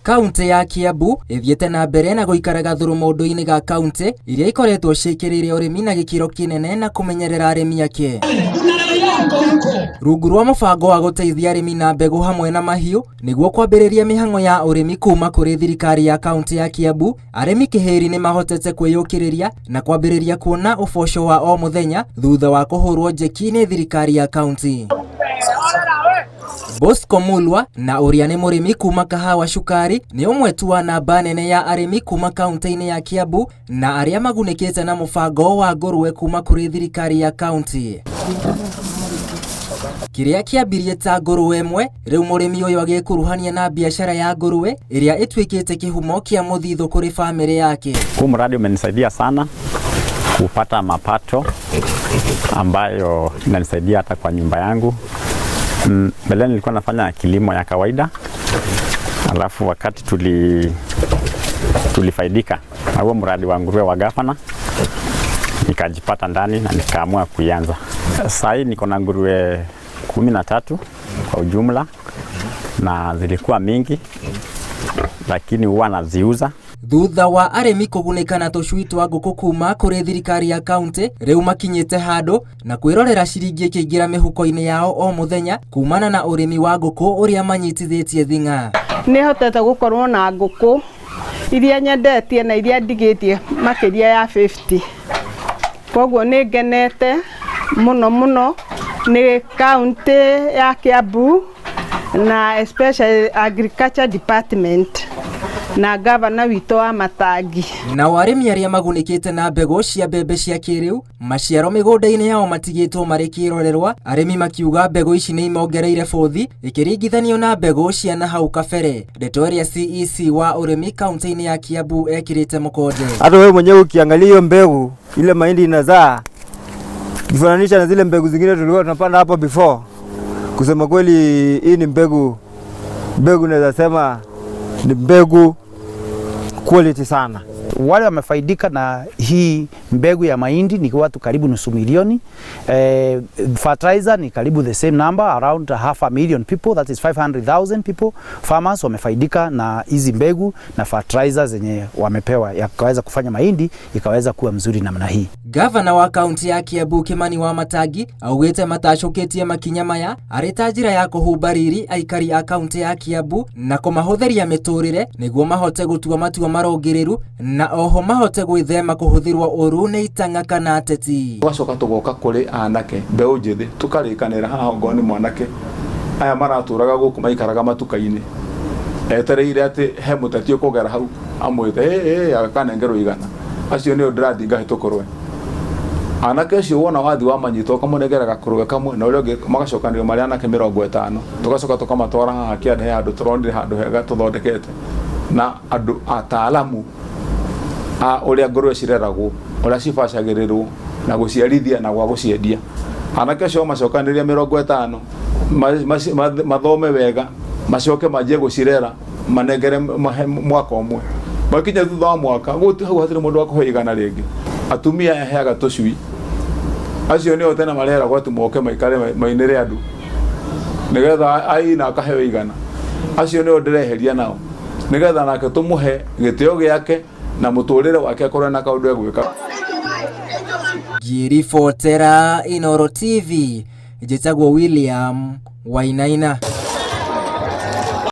Kaunti ya Kiambu ithiete na mbere na guikaraga thurumundu-ini ga kaunti iria ikoretwo ciikirire urimi na gikiro kinene na kumenyerera arimi ake. Rungu rwa mubango wa guteithia arimi na mbegu hamwe na mahiu niguo kwambiriria mihang'o ya urimi kuma kuri thirikari ya kaunti ya Kiambu, arimi kihiri ni mahotete kwiyukiriria na kwambiriria kuona uboco wa o muthenya thutha wa kuhurwo njeki ni thirikari ya kaunti. Bosco Mulwa na uria ni murimi kuma Kahawa Shukari ni umwe tu wa namba nene ya arimi kuma kaunti-ini ya Kiambu na aria magunikite na mubango wa ngũrũwe kuma kuri thirikari ya kaunti. Kiria kiambirie ta ngũrũwe imwe, riu murimi uyu agikuruhania na biashara ya ngũrũwe iria itwikite kihumo kia muthitho kuri family yake. Huu mradi umenisaidia sana kupata mapato ambayo inanisaidia hata kwa nyumba yangu. Mbeleni nilikuwa nafanya kilimo ya kawaida, alafu wakati tulifaidika na huo mradi wa nguruwe wa gavana, nikajipata ndani na nikaamua kuianza. Sasa hii niko na nguruwe 13 kwa ujumla, na zilikuwa mingi lakini huwa naziuza. Thutha wa arimi kugunika na tucui twa nguku kuma kuri thirikari ya kaunti, riu makinyite handu na kwirorera ciringi ikiingira mihuko-ini yao o muthenya kumana na urimi wa nguku uria manyitithitie thing'a. Ni hotete gukorwo na nguku iria nyendetie na iria ndigitie makiria ya 50. Koguo ni ngenete muno ni kaunti ya Kiambu na especially agriculture department na gavana wito wa Matangi. Na warimi aria magunikite na mbegu cia mbembe cia kiriu, maciaro migunda-ini yao matigitwo mari kirorerwa, arimi makiuga mbegu ici ni imongereire bothi ikiringithanio na mbegu cia na hau kabere. Ndeto iria CEC wa urimi kaunti-ini ya Kiambu ekirite mukonde. Hata wewe mwenyewe ukiangalia hiyo mbegu ile mahindi inazaa, kifananisha na zile mbegu zingine tulikuwa tunapanda hapo before, kusema kweli hii ni mbegu naweza sema ni mbegu quality sana. Wale wamefaidika na hii mbegu ya mahindi ni watu karibu nusu milioni. Fertilizer ni karibu the same number, around 500,000 people, that is 500,000 people. Farmers wamefaidika na hizi mbegu na fertilizer zenye wamepewa yakaweza kufanya mahindi ikaweza kuwa mzuri namna hii. Gavana wa kaunti ya Kiambu Kimani wa Matangi augite matacoketie makinya maya arita njira ya kuhumbariri aikari a kaunti ya Kiambu na kumahutheria miturire niguo mahote gutua matua marongiriru na oho mahote gwithema kuhuthirwa uru ni itang'a kana ateti. Twacoka tugoka kuri anake mbeu njithi tukarikanira haha ngoni mwanake aya maraturaga guku maikaraga matuka-ini etereire ati he muteti ukugera hau amwite akanengerwo igana acio ni ndirathing'a hitukurwe anake acio wona wathi wa manyito kamunegeraga kuruga kamwe na uria ungi magacokanio mari anake 50 tugacoka tukamatwara haha kiande he andu turonire handu hega tuthondekete na andu ataalamu uria ngũrũwe cireragwo, uria cibacagĩrĩrwo na guciarithia na gwa guciendia. Anake acio macokaniria 50 mathome wega, macoke manjie gucirera, manengere mwaka ũmwe. Makinya thutha wa mwaka guti hau hatirĩ mũndũ wa kũhe igana rĩngĩ. Atumia aheaga tũcui acio nĩo tena mareragwo ati moke maikare mainĩre andu nigetha aina akaheo igana. Acio nĩo ndĩreheria nao nigetha nake tumuhe gĩtĩo gĩake na muturire wake akorwo na kaundu egwika. Ngiribotera Inooro TV, njĩtagwo William Wainaina.